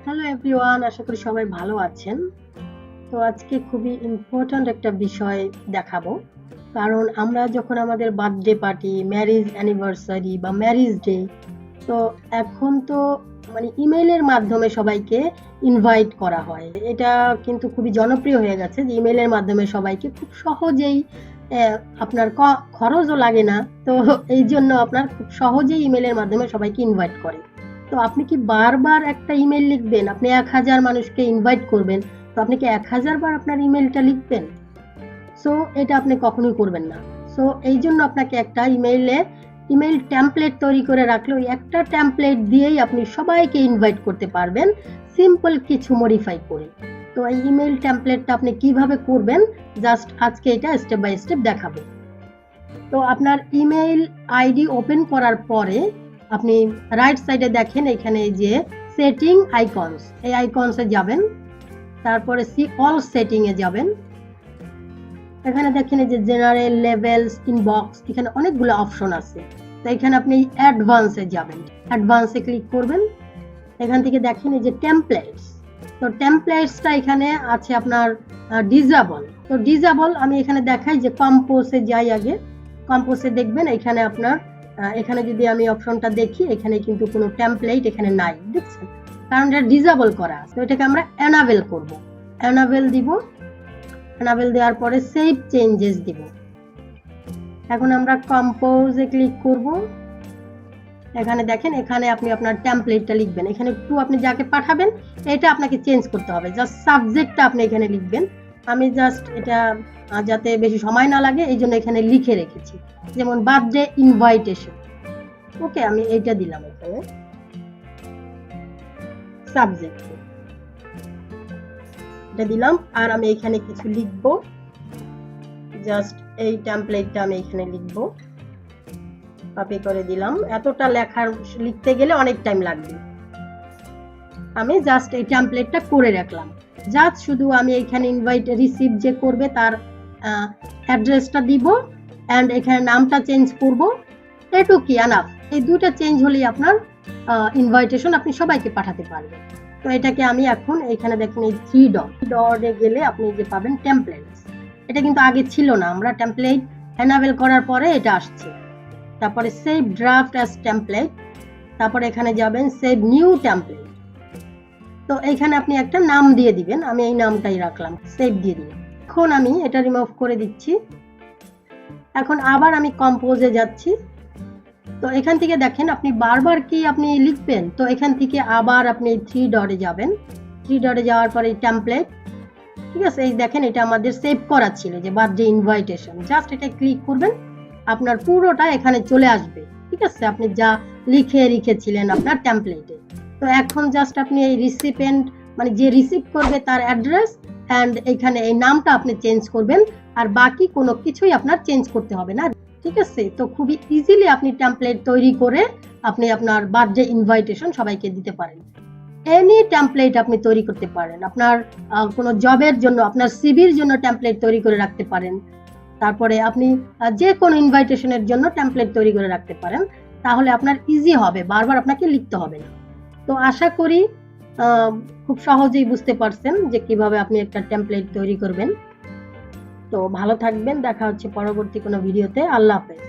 Hello everyone, আশা করি সবাই ভালো আছেন। তো আজকে খুবই ইম্পর্ট্যান্ট একটা বিষয় দেখাবো। কারণ আমরা যখন আমাদের বার্থডে পার্টি, ম্যারেজ অ্যানিভার্সারি বা ম্যারেজ ডে, তো এখন তো ইমেইলের মাধ্যমে সবাইকে ইনভাইট করা হয়। এটা কিন্তু খুবই জনপ্রিয় হয়ে গেছে যে ইমেইলের মাধ্যমে সবাইকে খুব সহজেই আপনার খরচও লাগে না। তো এই জন্য আপনার খুব সহজেই ইমেইলের মাধ্যমে সবাইকে ইনভাইট করে। তো আপনি কি বারবার একটা ইমেল লিখবেন? আপনি 1000 মানুষকে ইনভাইট করবেন, তো আপনি কি 1000 বার আপনার ইমেলটা লিখবেন? সো এটা আপনি কখনোই করবেন না। সো এই জন্য আপনাকে একটা ইমেল টেমপ্লেট তৈরি করে রাখলে ওই একটা টেমপ্লেট দিয়েই আপনি সবাইকে ইনভাইট করতে পারবেন, সিম্পল কিছু মডিফাই করে। তো এই ইমেল টেমপ্লেটটা আপনি কিভাবে করবেন, জাস্ট আজকে এটা স্টেপ বাই স্টেপ দেখাবো। তো আপনার ইমেইল আইডি ওপেন করার পরে আপনি রাইট সাইডে দেখেন এখানে যে সেটিং আইকনস, এই আইকনসে যাবেন, তারপরে সি অল সেটিং এ যাবেন। এখানে দেখেন যে জেনারেল, লেভেলস, ইনবক্স, এখানে অনেকগুলো অপশন আছে। তো এখানে আপনি অ্যাডভান্সে যাবেন, অ্যাডভান্সে ক্লিক করবেন। এখান থেকে দেখেন এই যে টেমপ্লেটস, তো টেমপ্লেটসটা এখানে আছে আপনার ডিসেবল। তো ডিসেবল আমি এখানে দেখাই যে কম্পোজে যাই, আগে কম্পোজে দেখবেন এখানে আপনার এখানে যদি আমি অপশনটা দেখি, এখানে কিন্তু কোনো টেমপ্লেট এখানে নাই, দেখছেন, কারণ এটা ডিসেবল করা আছে। তো এটাকে আমরা এনাবেল করব, এনাবেল দিব। এনাবেল দেওয়ার পরে সেভ চেঞ্জেস দিব। এখন আমরা কম্পোজে ক্লিক করব। এখানে দেখেন এখানে আপনি আপনার টেমপ্লেটটা লিখবেন। এখানে একটু আপনি যাকে পাঠাবেন এটা আপনাকে চেঞ্জ করতে হবে, জাস্ট সাবজেক্টটা আপনি এখানে লিখবেন। আমি জাস্ট এটা যাতে বেশি সময় না লাগে এই জন্য এখানে লিখে রেখেছি, যেমন বার্থডে ইনভাইটেশন। ওকে, আমি এইটা দিলাম এখানে সাবজেক্ট, এটা দিলাম। আর আমি এখানে কিছু লিখবো, জাস্ট এই টেমপ্লেটটা আমি এখানে লিখবো, কপি করে দিলাম। এতটা লিখতে গেলে অনেক টাইম লাগবে। আমি জাস্ট এই টেমপ্লেটটা করে রাখলাম। জাস্ট শুধু আমি এখানে ইনভাইট রিসিভ যে করবে তার অ্যাড্রেসটা দিব এন্ড এখানে নামটা চেঞ্জ করব, এটুকুই এনাফ। এই দুটো চেঞ্জ হলেই আপনার ইনভাইটেশন আপনি সবাইকে পাঠাতে পারবেন। তো এটাকে আমি এখন এখানে দেখেন এই থ্রি ডটে গেলে আপনি যে পাবেন টেমপ্লেটস। এটা কিন্তু আগে ছিল না, আমরা টেমপ্লেট এনাবেল করার পরে এটা আসছে। তারপরে সেভ ড্রাফট অ্যাজ টেমপ্লেট, তারপরে এখানে যাবেন সেভ নিউ টেমপ্লেট। তো এখানে আপনি একটা নাম দিয়ে দিবেন, আমি এই নামটাই রাখলাম, সেভ দিয়ে দিলাম। এখন আমি এটা রিমুভ করে দিচ্ছি। এখন আবার আমি কম্পোজে যাচ্ছি। তো এখান থেকে দেখেন আপনি বারবার কি আপনি লিখবেন, তো এখান থেকে আবার আপনি থ্রি ডটে যাবেন। থ্রি ডটে যাওয়ার পরে টেমপ্লেট, ঠিক আছে, এই দেখেন এটা আমাদের সেভ করা ছিল যে বার্থডে ইনভাইটেশন। জাস্ট এটা ক্লিক করবেন, আপনার পুরোটা এখানে চলে আসবে, ঠিক আছে, আপনি যা লিখে রেখেছিলেন আপনার টেমপ্লেটে। তো এখন জাস্ট আপনি এই রিসিপিয়েন্ট যে রিসিভ করবে তার অ্যাড্রেস এন্ড এখানে এই নামটা আপনি চেঞ্জ করবেন, আর বাকি কোনো কিছুই আপনার চেঞ্জ করতে হবে না, ঠিক আছে। তো খুবই ইজিলি আপনি টেমপ্লেট তৈরি করে আপনি আপনার বার্থডে ইনভাইটেশন সবাইকে দিতে পারেন। এনি টেমপ্লেট আপনি তৈরি করতে পারেন। আপনার কোনো জবের জন্য, আপনার সিভির জন্য টেমপ্লেট তৈরি করে রাখতে পারেন। তারপরে আপনি যে কোনো ইনভাইটেশনের জন্য টেমপ্লেট তৈরি করে রাখতে পারেন, তাহলে আপনার ইজি হবে, বারবার আপনাকে লিখতে হবে না। তো আশা করি খুব সহজেই বুঝতে পারছেন যে কিভাবে আপনি একটা টেমপ্লেট তৈরি করবেন। তো ভালো থাকবেন, দেখা হচ্ছে পরবর্তী কোনো ভিডিওতে। আল্লাহ হাফেজ।